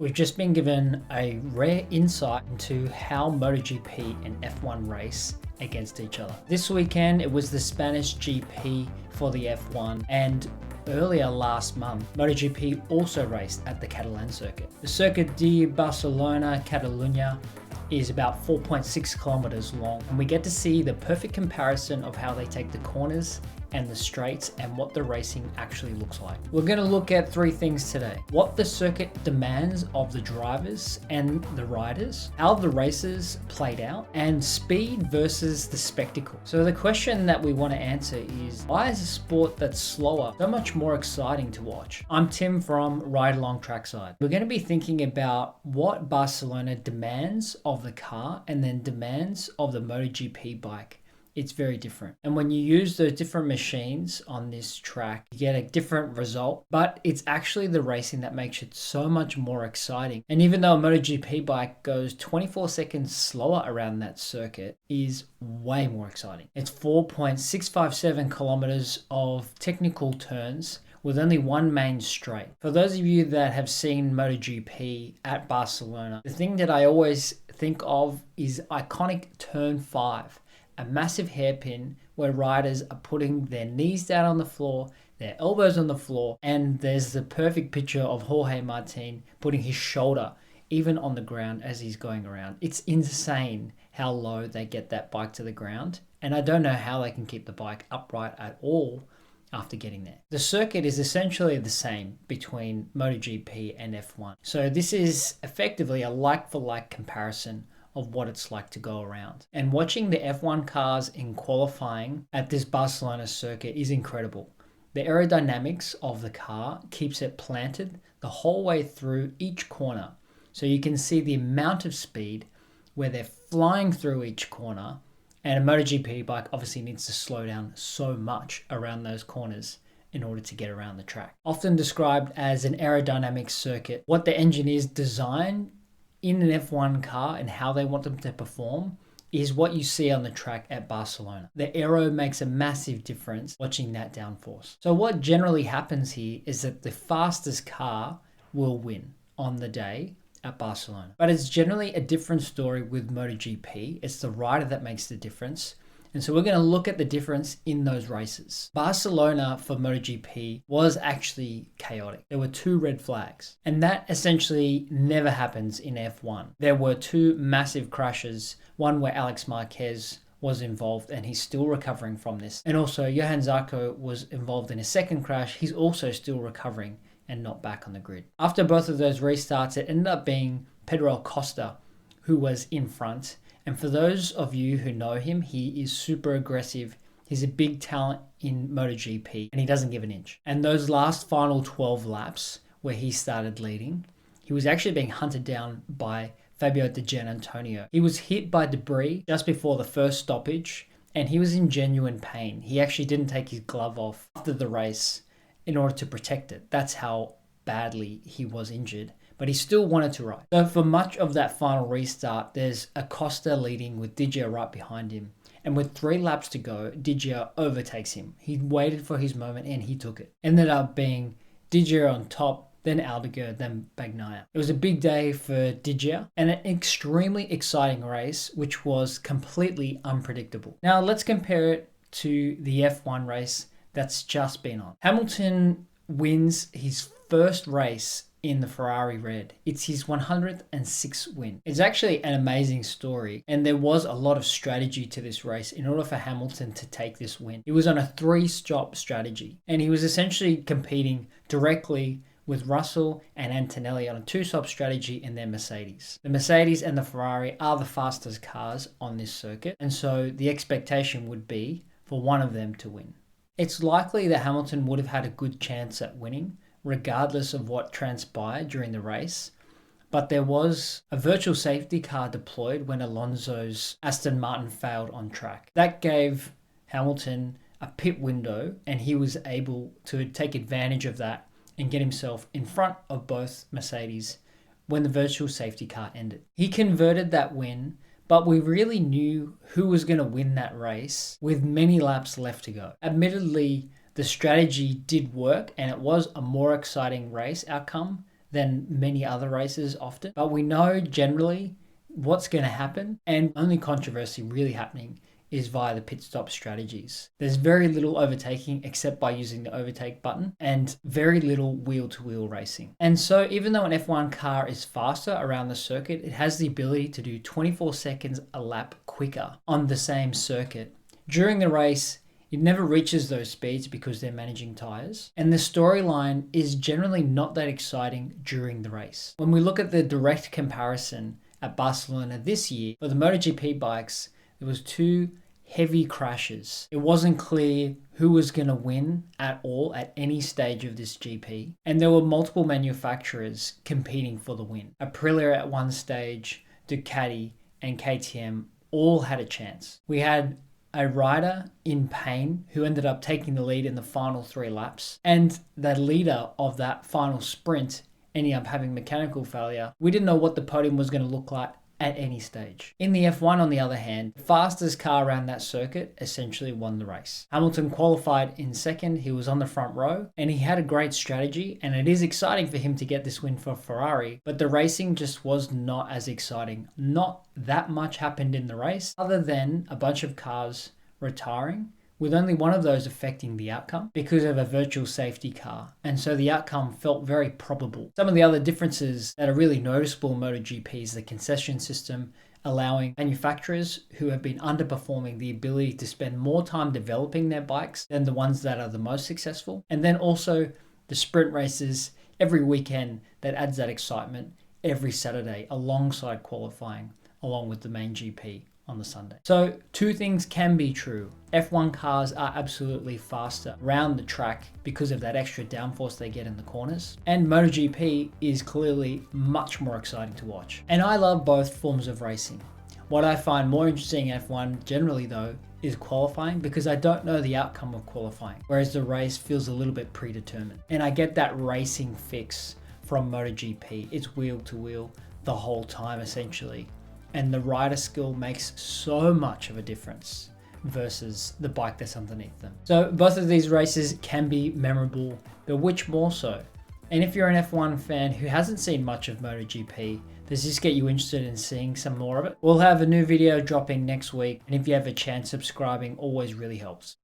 We've just been given a rare insight into how MotoGP and F1 race against each other. This weekend it was the Spanish GP for the F1, and earlier last month MotoGP also raced at the Catalan circuit. The Circuit de Barcelona-Catalunya is about 4.6 kilometers long, and we get to see the perfect comparison of how they take the corners and the straights and what the racing actually looks like. We're going to look at three things today: what the circuit demands of the drivers and the riders, how the races played out, and speed versus the spectacle. So the question that we want to answer is, why is a sport that's slower so much more exciting to watch? I'm Tim from Along Trackside. We're going to be thinking about what Barcelona demands of the car and then demands of the MotoGP bike. It's very different. And when you use those different machines on this track, you get a different result, but it's actually the racing that makes it so much more exciting. And even though a MotoGP bike goes 24 seconds slower around that circuit, is way more exciting. It's 4.657 kilometers of technical turns with only one main straight. For those of you that have seen MotoGP at Barcelona, the thing that I always think of is iconic turn 5. A massive hairpin where riders are putting their knees down on the floor, their elbows on the floor, and there's the perfect picture of Jorge Martin putting his shoulder even on the ground as he's going around. It's insane how low they get that bike to the ground, and I don't know how they can keep the bike upright at all after getting there. The circuit is essentially the same between MotoGP and F1. So this is effectively a like-for-like comparison of what it's like to go around. And watching the F1 cars in qualifying at this Barcelona circuit is incredible. The aerodynamics of the car keeps it planted the whole way through each corner. So you can see the amount of speed where they're flying through each corner, and a MotoGP bike obviously needs to slow down so much around those corners in order to get around the track. Often described as an aerodynamic circuit, what the engineers design in an F1 car and how they want them to perform is what you see on the track at Barcelona. The aero makes a massive difference watching that downforce. So what generally happens here is that the fastest car will win on the day at Barcelona. But it's generally a different story with MotoGP. It's the rider that makes the difference. And so we're going to look at the difference in those races. Barcelona for MotoGP was actually chaotic. There were 2 red flags, and that essentially never happens in F1. There were 2 massive crashes, one where Alex Marquez was involved and he's still recovering from this. And also Johann Zarco was involved in a second crash. He's also still recovering and not back on the grid. After both of those restarts, it ended up being Pedro Acosta who was in front. And for those of you who know him, he is super aggressive. He's a big talent in MotoGP and he doesn't give an inch. And those last final 12 laps where he started leading, he was actually being hunted down by Fabio de Giannantonio. He was hit by debris just before the first stoppage and he was in genuine pain. He actually didn't take his glove off after the race in order to protect it. That's how badly he was injured. But he still wanted to ride. So for much of that final restart, there's Acosta leading with Digia right behind him. And with 3 laps to go, Digia overtakes him. He waited for his moment and he took it. Ended up being Digia on top, then Aldeguer, then Bagnaia. It was a big day for Digia and an extremely exciting race, which was completely unpredictable. Now let's compare it to the F1 race that's just been on. Hamilton wins his first race in the Ferrari red. It's his 106th win. It's actually an amazing story, and there was a lot of strategy to this race in order for Hamilton to take this win. He was on a 3-stop strategy, and he was essentially competing directly with Russell and Antonelli on a 2-stop strategy in their Mercedes. The Mercedes and the Ferrari are the fastest cars on this circuit, and so the expectation would be for one of them to win. It's likely that Hamilton would have had a good chance at winning, regardless of what transpired during the race, but there was a virtual safety car deployed when Alonso's Aston Martin failed on track. That gave Hamilton a pit window and he was able to take advantage of that and get himself in front of both Mercedes when the virtual safety car ended. He converted that win, but we really knew who was going to win that race with many laps left to go. Admittedly, the strategy did work and it was a more exciting race outcome than many other races often. But we know generally what's going to happen, and only controversy really happening is via the pit stop strategies. There's very little overtaking except by using the overtake button, and very little wheel-to-wheel racing. And so even though an F1 car is faster around the circuit, it has the ability to do 24 seconds a lap quicker on the same circuit. During the race, it never reaches those speeds because they're managing tires. And the storyline is generally not that exciting during the race. When we look at the direct comparison at Barcelona this year, for the MotoGP bikes, there was 2 heavy crashes. It wasn't clear who was going to win at all at any stage of this GP. And there were multiple manufacturers competing for the win. Aprilia at one stage, Ducati and KTM all had a chance. We had a rider in pain who ended up taking the lead in the final 3 laps. And the leader of that final sprint ending up having mechanical failure. We didn't know what the podium was going to look like at any stage. In the F1, on the other hand, the fastest car around that circuit essentially won the race. Hamilton qualified in second, he was on the front row, and he had a great strategy, and it is exciting for him to get this win for Ferrari, but the racing just was not as exciting. Not that much happened in the race, other than a bunch of cars retiring, with only one of those affecting the outcome because of a virtual safety car. And so the outcome felt very probable. Some of the other differences that are really noticeable in MotoGP is the concession system, allowing manufacturers who have been underperforming the ability to spend more time developing their bikes than the ones that are the most successful. And then also the sprint races every weekend that adds that excitement every Saturday alongside qualifying, along with the main GP on the Sunday. So 2 things can be true. F1 cars are absolutely faster around the track because of that extra downforce they get in the corners. And MotoGP is clearly much more exciting to watch. And I love both forms of racing. What I find more interesting in F1 generally though is qualifying, because I don't know the outcome of qualifying, whereas the race feels a little bit predetermined. And I get that racing fix from MotoGP. It's wheel to wheel the whole time essentially. And the rider skill makes so much of a difference versus the bike that's underneath them. So both of these races can be memorable, but which more so? And if you're an F1 fan who hasn't seen much of MotoGP, does this get you interested in seeing some more of it? We'll have a new video dropping next week, and if you have a chance, subscribing always really helps.